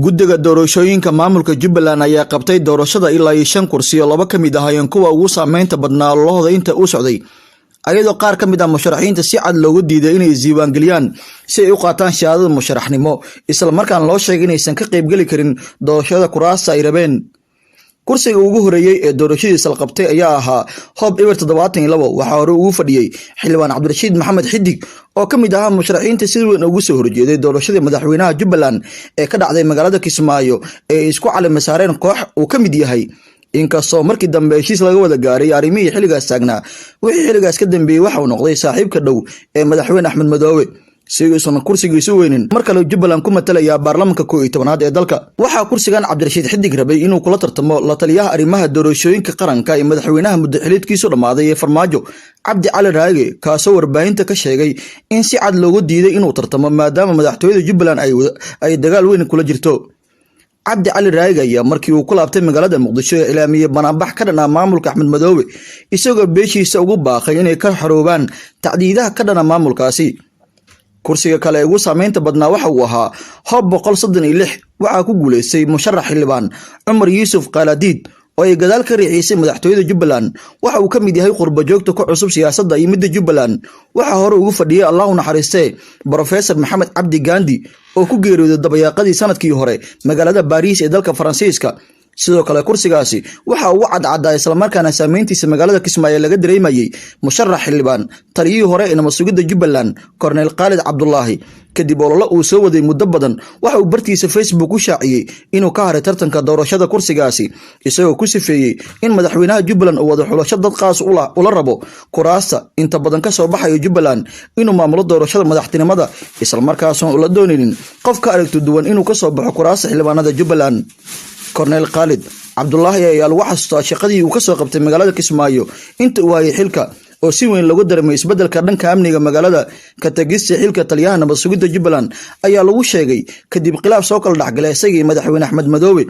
guddiga doorashooyinka maamulka Jubbaland ayaa qabtay doorashada ilaa 5 kursi oo laba kamid ah kuwa ugu saameynta badnaa ololahooda inta uu socday ayadoo qaar kamid ah musharaxiinta si cad loogu diiday inay diiwaan galiyaan si ay u qaataan shahaadada musharaxnimo isla markaan loo sheegay inaysan ka qayb gali karin doorashada kuraasta ay rabeen. kursiga ugu horeeyay ee doorashadiisa la qabtay ayaa ahaa Hob Ewer 72 waxa hore ugu fadhiyay xildhibaan Cabdirashiid Maxamed Xidig oo kamid ah musharaxiinta si weyn ugu soo horjeeday doorashada madaxweynaha Jubbaland ee ka dhacday magaalada Kismaayo ee isku calaamad saareen koox uu kamid yahay. inkastoo markii dambe heshiis laga wada gaaray arrimihii xilligaas taagnaa wixii xilligaas ka dambeeyay waxa uu noqday saaxiibka dhow ee madaxweyne Axmed Madoobe sigiisuna kursigiisu weynin markale Jubbaland ku matalaya baarlamaanka 11aad ee dalka. waxa kursigan Cabdirashiid Xidig rabay inuu kula tartamo la taliyaha arrimaha doorashooyinka qaranka ee madaxweynaha muddo xiliedkiisu dhamaaday ee Farmaajo Cabdi Cali Raage kaasoo warbaahinta ka sheegay in si cad loogu diiday inuu tartamo maadaama madaxtooyada Jubbaland ay dagaal weyn kula jirto. Cabdi Cali Raage ayaa markii uu ku laabtay magaalada Muqdisho ee ilaamiyay banaanbax ka dhan ah maamulka Axmed Madoobe isagoo beeshiisa ugu baaqay inay ka xaroobaan tacdiidaha ka dhan ah maamulkaasi. kursiga kale ugu saameynta badnaa waxa uu ahaa Hob 136 waxa ku guuleystay musharax xildhibaan Cumar Yuusuf Qaladiid oo ay gadaal ka riixisay madaxtooyada Jubbaland. waxa uu kamid yahay qurbo joogta ku cusub siyaasadda iyo midda Jubbaland. waxa hore ugu fadhiyay Allah u naxariistay Professor Maxamed Cabdi Gandi oo ku geeriyooday dabayaaqadii sanadkii hore magaalada Paris ee dalka Faransiiska. sidoo kale kursigaasi waxa uu cadcad isla markaana saameyntiisa magaalada Kismaayo laga dareemayay musharax xildhibaan taliyihii hore ee mas'uuliyadda Jubbaland Cornel Khalid Cabdullaahi. kadib olole uu soo waday muddo badan waxa uu bartiisa Facebook u shaaciyay inuu ka haray tartanka doorashada kursigaasi isagoo ku sifeeyay in madaxweynaha Jubbaland uu wada xulasho dad qaas ula rabo kuraasta inta badan ka soo baxay Jubbaland inuu maamulo doorashada madaxtinimada isla markaasna uu la doonaynin qof ka aragti duwan inuu ka soo baxo kuraasta xildhibaanada Jubbaland. Cornel Khalid Cabdullaahi ayaa lagu xasuustaa shaqadii uu ka soo qabtay magaalada Kismaayo inta uu hayay xilka oo si weyn lagu dareemay isbeddelka dhanka amniga magaalada. ka tagista xilka taliyaha mas'uuliyadda Jubbaland ayaa lagu sheegay kadib khilaaf soo kala dhaxgalay isagii madaxweyne Axmed Madoobe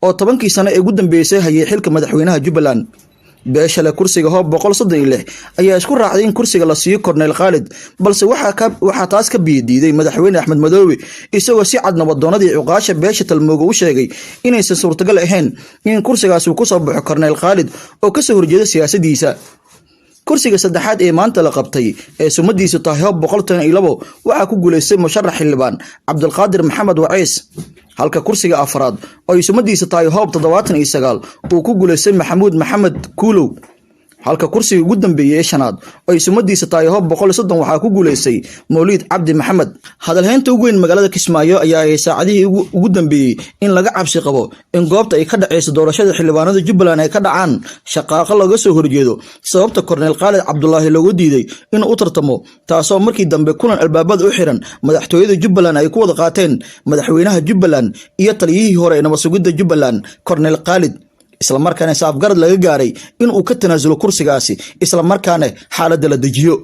oo 10kii sano ee ugu dambeysay hayay xilka madaxweynaha Jubbaland. beesha la kursiga Hob 136 ayaa isku raacday in kursiga la siiyo Cornel Khalid balse waxa taas ka biidiiday madaxweyne Axmed Madoobe isagoo si cad nabadoonadii cuqaasha beesha talmooga u sheegay inaysan suurtagal ahayn in kursigaas uu ku soo baxo Cornel Khalid oo ka soo horjeeda siyaasadiisa. kursiga saddexaad ee maanta la qabtay ee sumadiisu tahay Hob 112 waxa ku guuleystay musharax xildhibaan Cabdulqaadir Maxamed Waciis halka kursiga afraad oo ay sumadiisu tahay Hob 79 uu ku guuleystay Maxamuud Maxamed Kuulow halka kursiga ugu dambeeyay shanaad oo ay sumadiisu tahay Hob 130 waxa ku guuleystay Mawlid Cabdi Maxamed. hadalhaynta ugu weyn magaalada Kismaayo ayaa ay saacadihii ugu dambeeyay in laga cabsi qabo in goobta ay ka dhaceyso doorashada xildhibaanada Jubbaland ay ka dhacaan shaqaaqa laga soo horjeedo sababta Cornel Khalid Cabdullaahi loogu diiday inuu u tartamo taasoo markii dambe kulan albaabada u xiran madaxtooyada Jubbaland ay ku wada qaateen madaxweynaha Jubbaland iyo taliyihii hore ee mas'uuliyadda Jubbaland Cornel Khalid isla markaana saafgarad laga gaaray in uu ka tanaasulo kursigaasi isla markaana xaaladda la dejiyo.